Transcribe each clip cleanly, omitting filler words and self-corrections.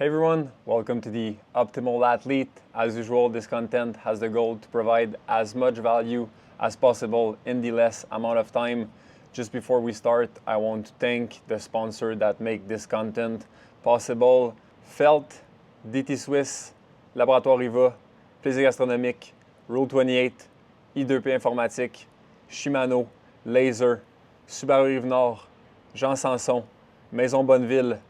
Hey everyone, welcome to the Optimal Athlete. As usual, this content has the goal to provide as much value as possible in the less amount of time. Just before we start, I want to thank the sponsor that make this content possible. Felt, DT Suisse, Laboratoire Riva, Plaisir Gastronomique, Rule 28, I2P Informatique, Shimano, Laser, Subaru Rive-Nord, Jean Sanson, Maison Bonneville,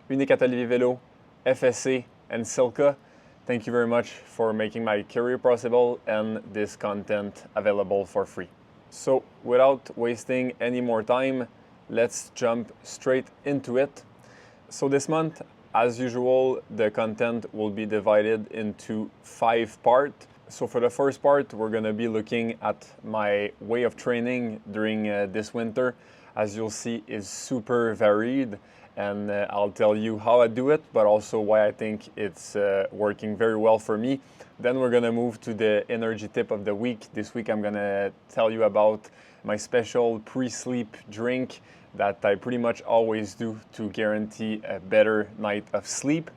Unique Atelier Vélo, FSC, and Silka. Thank you very much for making my career possible and this content available for free. So without wasting any more time, let's jump straight into it. So this month, as usual, the content will be divided into 5 parts. So for the first part, we're going to be looking at my way of training during this winter. As you'll see, is super varied. And I'll tell you how I do it, but also why I think it's working very well for me. Then we're gonna move to the energy tip of the week. This week I'm gonna tell you about my special pre-sleep drink that I pretty much always do to guarantee a better night of sleep.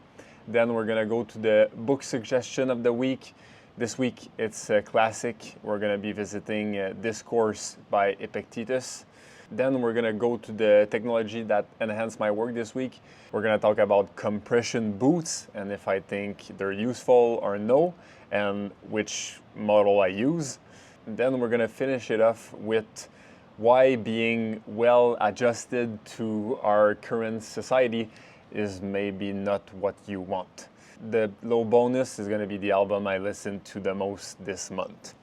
Then we're gonna go to the book suggestion of the week. This week it's a classic. We're gonna be visiting Discourses by Epictetus. Then we're gonna go to the technology that enhanced my work this week. We're gonna talk about compression boots and if I think they're useful or no, and which model I use. And then we're gonna finish it off with why being well adjusted to our current society is maybe not what you want. The little bonus is gonna be the album I listened to the most this month.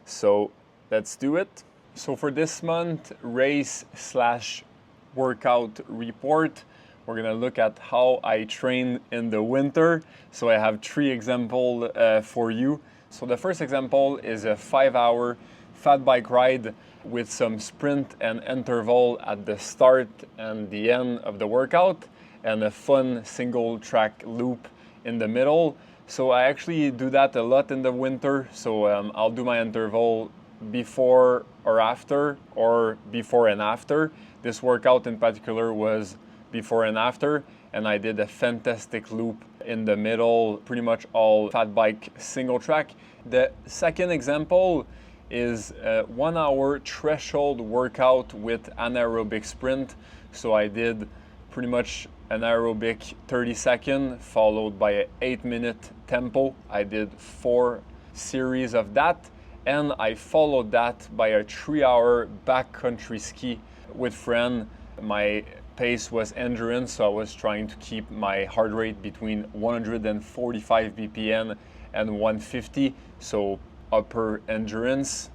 So let's do it. So for this month, race/workout report, we're gonna look at how I train in the winter. So I have 3 examples for you. So the first example is a 5-hour fat bike ride with some sprint and interval at the start and the end of the workout and a fun single track loop in the middle. So I actually do that a lot in the winter. So I'll do my interval before or after, or before and after. This workout in particular was before and after, and I did a fantastic loop in the middle, pretty much all fat bike single track. The second example is a 1-hour threshold workout with anaerobic sprint. So I did pretty much an aerobic 30-second followed by an 8-minute tempo. I did 4 series of that. And I followed that by a 3-hour backcountry ski with friend. My pace was endurance, so I was trying to keep my heart rate between 145 BPM and 150, so upper endurance.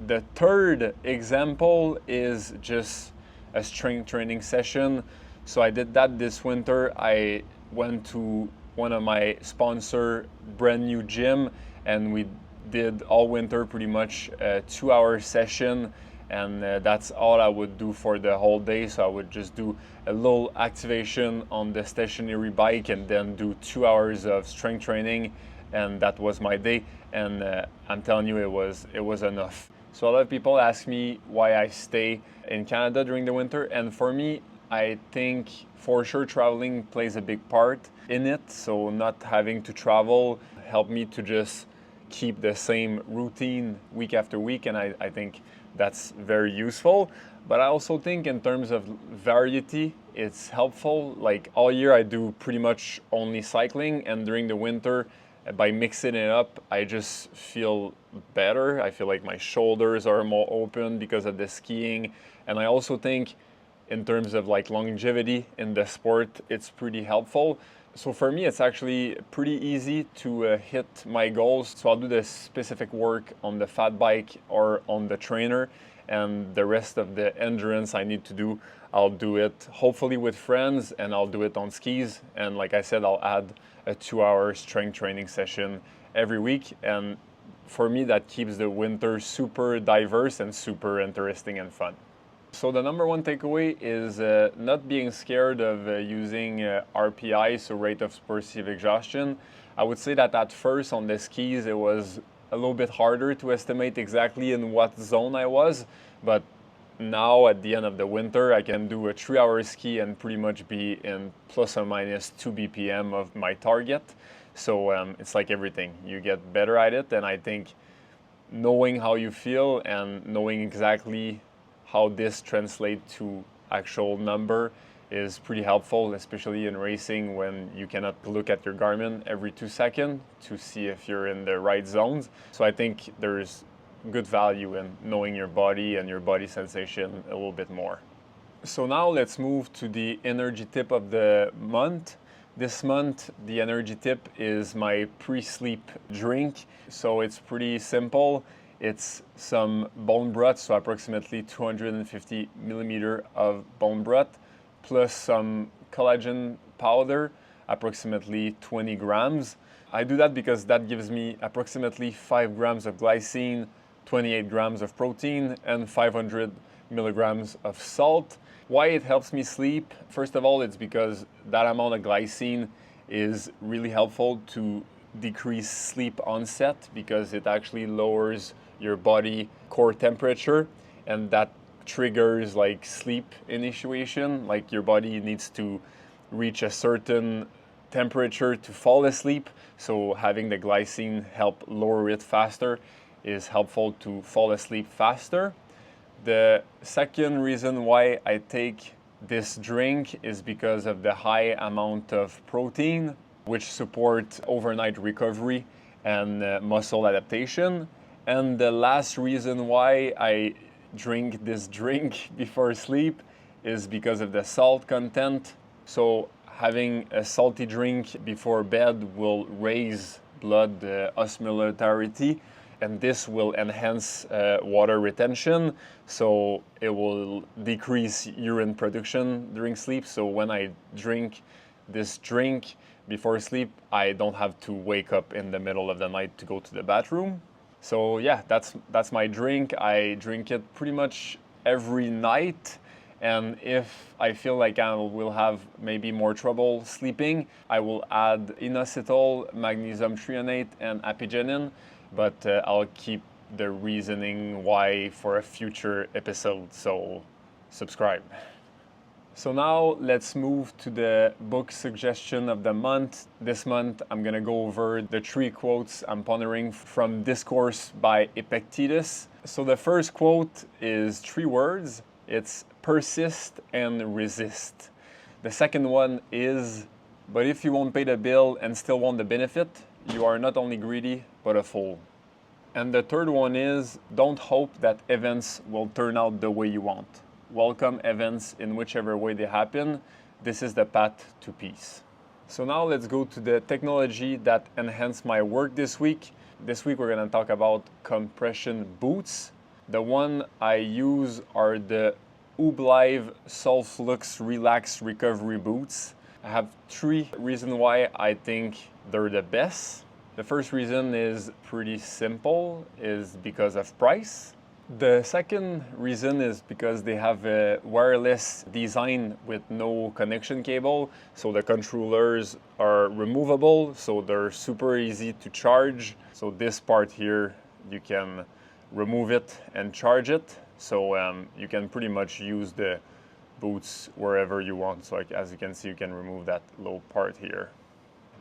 The third example is just a strength training session. So I did that this winter. I went to one of my sponsor brand new gym and we did all winter pretty much a 2-hour session, and that's all I would do for the whole day. So I would just do a little activation on the stationary bike and then do 2 hours of strength training, and that was my day. And I'm telling you, it was enough. So a lot of people ask me why I stay in Canada during the winter, and for me, I think for sure traveling plays a big part in it. So not having to travel helped me to just keep the same routine week after week, and I think that's very useful. But I also think in terms of variety, it's helpful. Like all year I do pretty much only cycling, and during the winter, by mixing it up, I just feel better. I feel like my shoulders are more open because of the skiing, and I also think in terms of like longevity in the sport, it's pretty helpful. So for me, it's actually pretty easy to hit my goals. So I'll do the specific work on the fat bike or on the trainer, and the rest of the endurance I need to do, I'll do it hopefully with friends, and I'll do it on skis. And like I said, I'll add a 2-hour strength training session every week. And for me, that keeps the winter super diverse and super interesting and fun. So the number one takeaway is not being scared of using RPI, so rate of perceived exhaustion. I would say that at first on the skis it was a little bit harder to estimate exactly in what zone I was, but now at the end of the winter, I can do a 3-hour ski and pretty much be in plus or minus 2 BPM of my target. So it's like everything, you get better at it, and I think knowing how you feel and knowing exactly how this translates to actual number is pretty helpful, especially in racing when you cannot look at your Garmin every 2 seconds to see if you're in the right zones. So I think there's good value in knowing your body and your body sensation a little bit more. So now let's move to the energy tip of the month. This month, the energy tip is my pre-sleep drink. So it's pretty simple. It's some bone broth, so approximately 250 milliliters of bone broth, plus some collagen powder, approximately 20 grams. I do that because that gives me approximately 5 grams of glycine, 28 grams of protein, and 500 milligrams of salt. Why it helps me sleep? First of all, it's because that amount of glycine is really helpful to decrease sleep onset, because it actually lowers your body core temperature, and that triggers like sleep initiation. Like your body needs to reach a certain temperature to fall asleep, so having the glycine help lower it faster is helpful to fall asleep faster. The second reason why I take this drink is because of the high amount of protein, which support overnight recovery and muscle adaptation. And the last reason why I drink this drink before sleep is because of the salt content. So having a salty drink before bed will raise blood osmolarity, and this will enhance water retention, so it will decrease urine production during sleep. So when I drink this drink before sleep, I don't have to wake up in the middle of the night to go to the bathroom. So yeah, that's my drink. I drink it pretty much every night, and if I feel like I will have maybe more trouble sleeping, I will add inositol, magnesium threonate, and apigenin, but I'll keep the reasoning why for a future episode, so subscribe. So now let's move to the book suggestion of the month. This month I'm gonna go over the 3 quotes I'm pondering from Discourse by Epictetus. So the first quote is 3 words. It's persist and resist. The second one is, but if you won't pay the bill and still want the benefit, you are not only greedy, but a fool. And the third one is, don't hope that events will turn out the way you want. Welcome events in whichever way they happen. This is the path to peace. So now let's go to the technology that enhanced my work this week. This week we're going to talk about compression boots. The one I use are the Ublives Sulflux Relax Recovery Boots. I have 3 reasons why I think they're the best. The first reason is pretty simple, is because of price. The second reason is because they have a wireless design with no connection cable, so the controllers are removable, so they're super easy to charge. So this part here, you can remove it and charge it, so you can pretty much use the boots wherever you want. So like, as you can see, you can remove that low part here.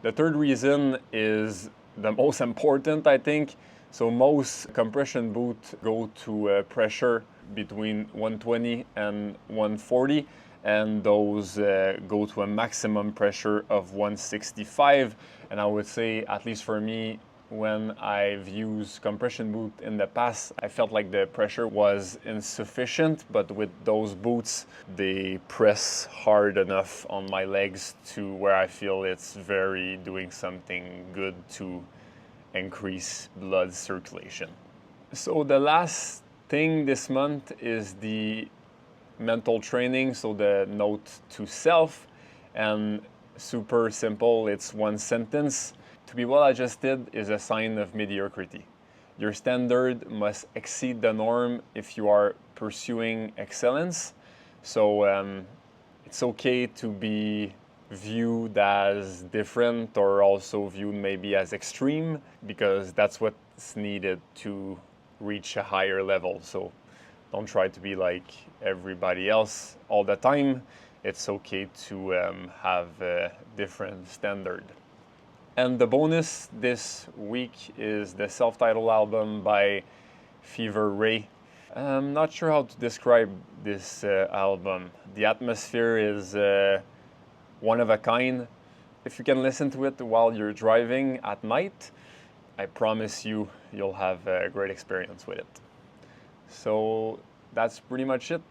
The third reason is the most important, I think. So most compression boots go to pressure between 120 and 140, and those go to a maximum pressure of 165. And I would say, at least for me, when I've used compression boot in the past, I felt like the pressure was insufficient, but with those boots, they press hard enough on my legs to where I feel it's very doing something good to increase blood circulation. So the last thing this month is the mental training, so the note to self, and super simple, it's 1 sentence. To be well adjusted is a sign of mediocrity. Your standard must exceed the norm if you are pursuing excellence. So it's okay to be viewed as different, or also viewed maybe as extreme, because that's what's needed to reach a higher level. So Don't try to be like everybody else all the time. It's okay to have a different standard. And the bonus this week is the self-titled album by Fever Ray. I'm not sure how to describe this album. The atmosphere is one of a kind. If you can listen to it while you're driving at night, I promise you'll have a great experience with it. So that's pretty much it.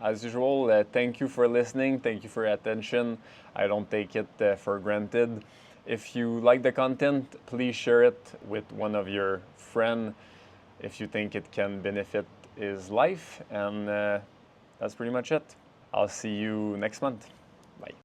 As usual, thank you for listening. Thank you for your attention. I don't take it for granted. If you like the content, please share it with one of your friends if you think it can benefit his life. And that's pretty much it. I'll see you next month.